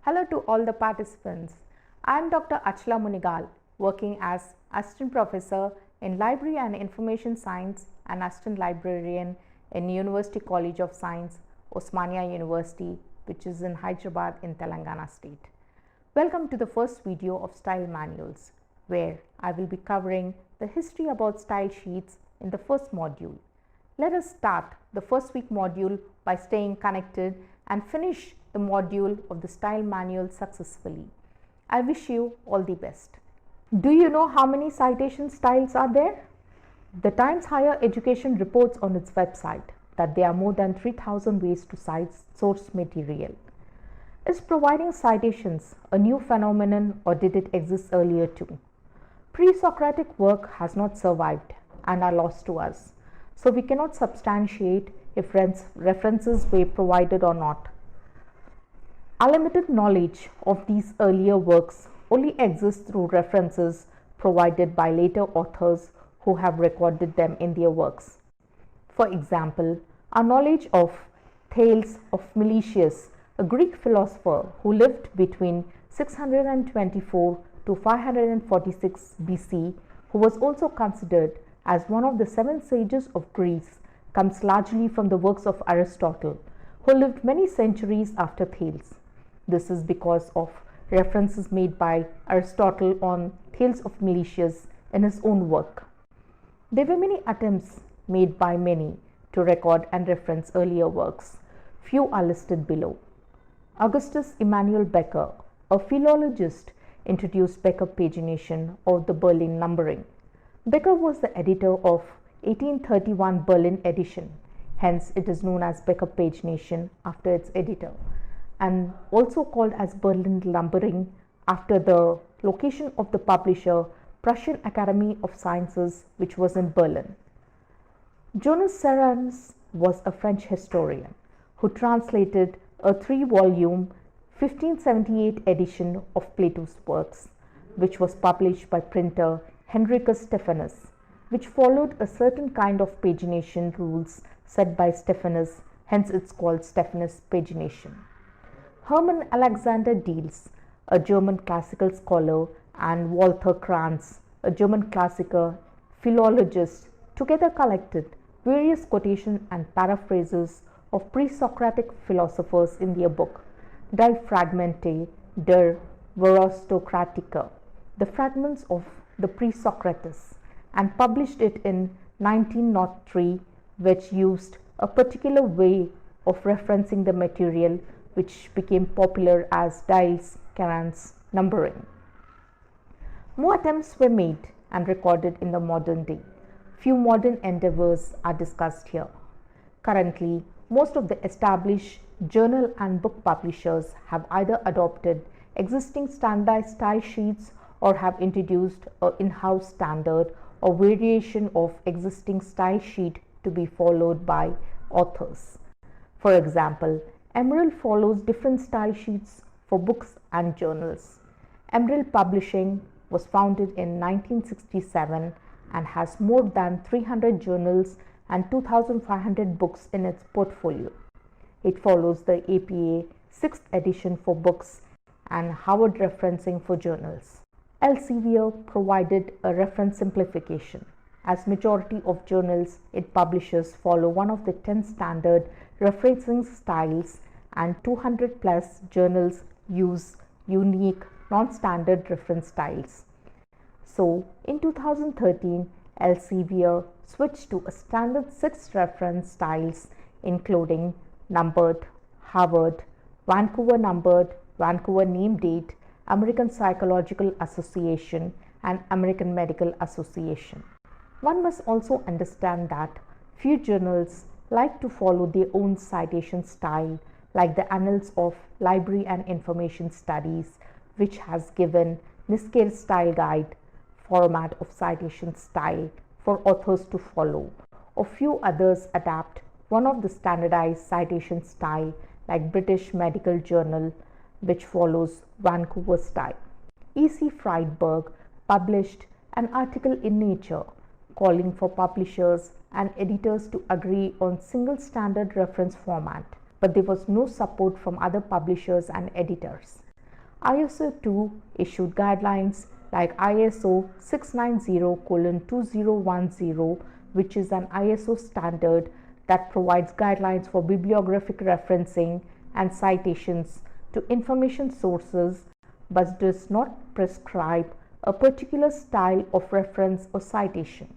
Hello to all the participants. I am Dr. Achla Munigal, working as Assistant Professor in Library and Information Science and Assistant Librarian in University College of Science, Osmania University, which is in Hyderabad in Telangana state. Welcome to the first video of Style Manuals, where I will be covering the history about style sheets in the first module. Let us start the first week module by staying connected and finish the module of the style manual successfully. I wish you all the best. Do you know how many citation styles are there? The Times Higher Education reports on its website that there are more than 3,000 ways to cite source material. Is providing citations a new phenomenon, or did it exist earlier too? Pre-Socratic work has not survived and are lost to us, so we cannot substantiate if references were provided or not. Our limited knowledge of these earlier works only exists through references provided by later authors who have recorded them in their works. For example, our knowledge of Thales of Miletus, a Greek philosopher who lived between 624 to 546 BC, who was also considered as one of the 7 sages of Greece, comes largely from the works of Aristotle, who lived many centuries after Thales. This is because of references made by Aristotle on Thales of Miletus in his own work. There were many attempts made by many to record and reference earlier works. Few are listed below. Augustus Emanuel Becker, a philologist, introduced Becker pagination or the Berlin numbering. Becker was the editor of 1831 Berlin edition, hence it is known as Becker pagination after its editor, and also called as Berlin numbering after the location of the publisher, Prussian Academy of Sciences, which was in Berlin. Jonas Serrans was a French historian who translated a 3-volume 1578 edition of Plato's works, which was published by printer Henricus Stephanus, which followed a certain kind of pagination rules set by Stephanus, hence it's called Stephanus pagination. Hermann Alexander Diels, a German classical scholar, and Walther Kranz, a German classical philologist, together collected various quotations and paraphrases of pre-Socratic philosophers in their book Die Fragmente der Verstocratica, the fragments of the pre-Socrates, and published it in 1903, which used a particular way of referencing the material, which became popular as Diels-Kranz numbering. More attempts were made and recorded in the modern day. Few modern endeavors are discussed here. Currently, most of the established journal and book publishers have either adopted existing standardized style sheets or have introduced an in-house standard or variation of existing style sheet to be followed by authors. For example, Emerald follows different style sheets for books and journals. Emerald Publishing was founded in 1967 and has more than 300 journals and 2,500 books in its portfolio. It follows the APA 6th edition for books and Harvard referencing for journals. Elsevier provided a reference simplification, as majority of journals it publishes follow one of the 10 standard referencing styles, and 200 plus journals use unique non-standard reference styles. So in 2013, Elsevier switched to a standard 6 reference styles, including numbered, Harvard, Vancouver numbered, Vancouver name date, American Psychological Association, and American Medical Association. One must also understand that few journals like to follow their own citation style, like the Annals of Library and Information Studies, which has given Niskair Style Guide format of citation style for authors to follow, or few others adapt one of the standardized citation style like British Medical Journal, which follows Vancouver style. E.C. Friedberg published an article in Nature calling for publishers and editors to agree on single standard reference format, but there was no support from other publishers and editors. ISO 2 issued guidelines like ISO 690:2010, which is an ISO standard that provides guidelines for bibliographic referencing and citations to information sources but does not prescribe a particular style of reference or citation.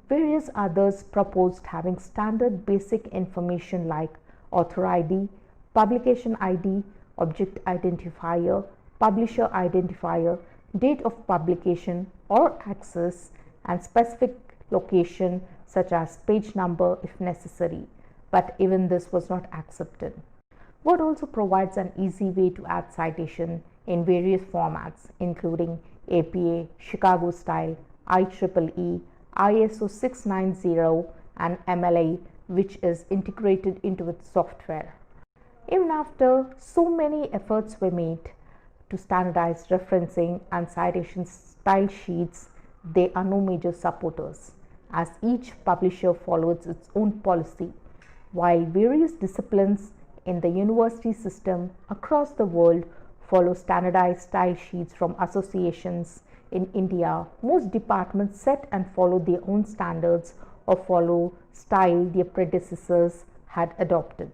Various others proposed having standard basic information like author ID, publication ID, object identifier, publisher identifier, date of publication or access, and specific location such as page number if necessary, but even this was not accepted. Word also provides an easy way to add citation in various formats including APA, Chicago style, IEEE, ISO 690 and MLA, which is integrated into its software. Even after so many efforts were made to standardize referencing and citation style sheets, there are no major supporters, as each publisher follows its own policy, while various disciplines in the university system across the world follow standardized style sheets from associations. In India, most departments set and follow their own standards or follow style their predecessors had adopted.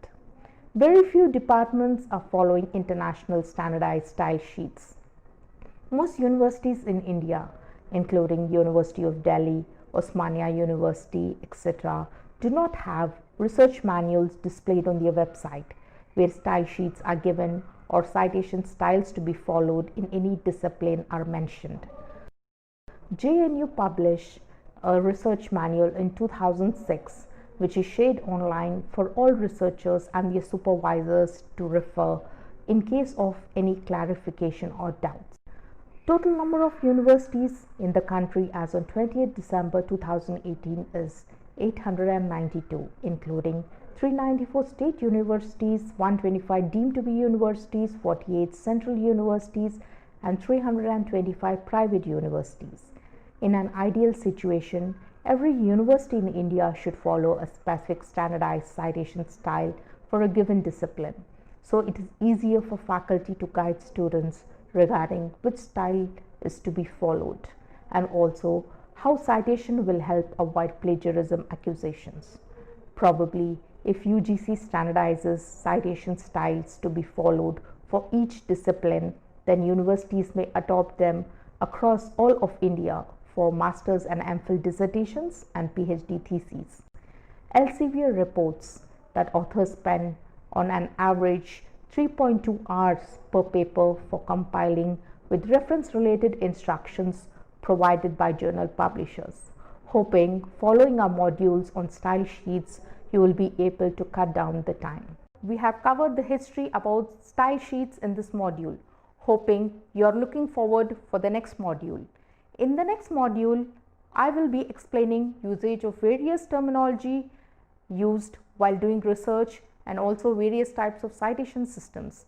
Very few departments are following international standardized style sheets. Most universities in India, including University of Delhi, Osmania University, etc., do not have research manuals displayed on their website where style sheets are given or citation styles to be followed in any discipline are mentioned. JNU published a research manual in 2006, which is shared online for all researchers and their supervisors to refer in case of any clarification or doubts. Total number of universities in the country as on 20th December 2018 is 892, including 394 state universities, 125 deemed to be universities, 48 central universities, and 325 private universities. In an ideal situation, every university in India should follow a specific standardized citation style for a given discipline, so it is easier for faculty to guide students regarding which style is to be followed, and also how citation will help avoid plagiarism accusations. Probably, if UGC standardizes citation styles to be followed for each discipline, then universities may adopt them across all of India for master's and MPhil dissertations and PhD theses. Elsevier reports that authors spend on an average 3.2 hours per paper for compiling with reference-related instructions provided by journal publishers. Hoping, following our modules on style sheets, you will be able to cut down the time. We have covered the history about style sheets in this module. Hoping you are looking forward for the next module. In the next module, I will be explaining usage of various terminology used while doing research and also various types of citation systems.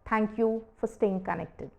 Thank you for staying connected.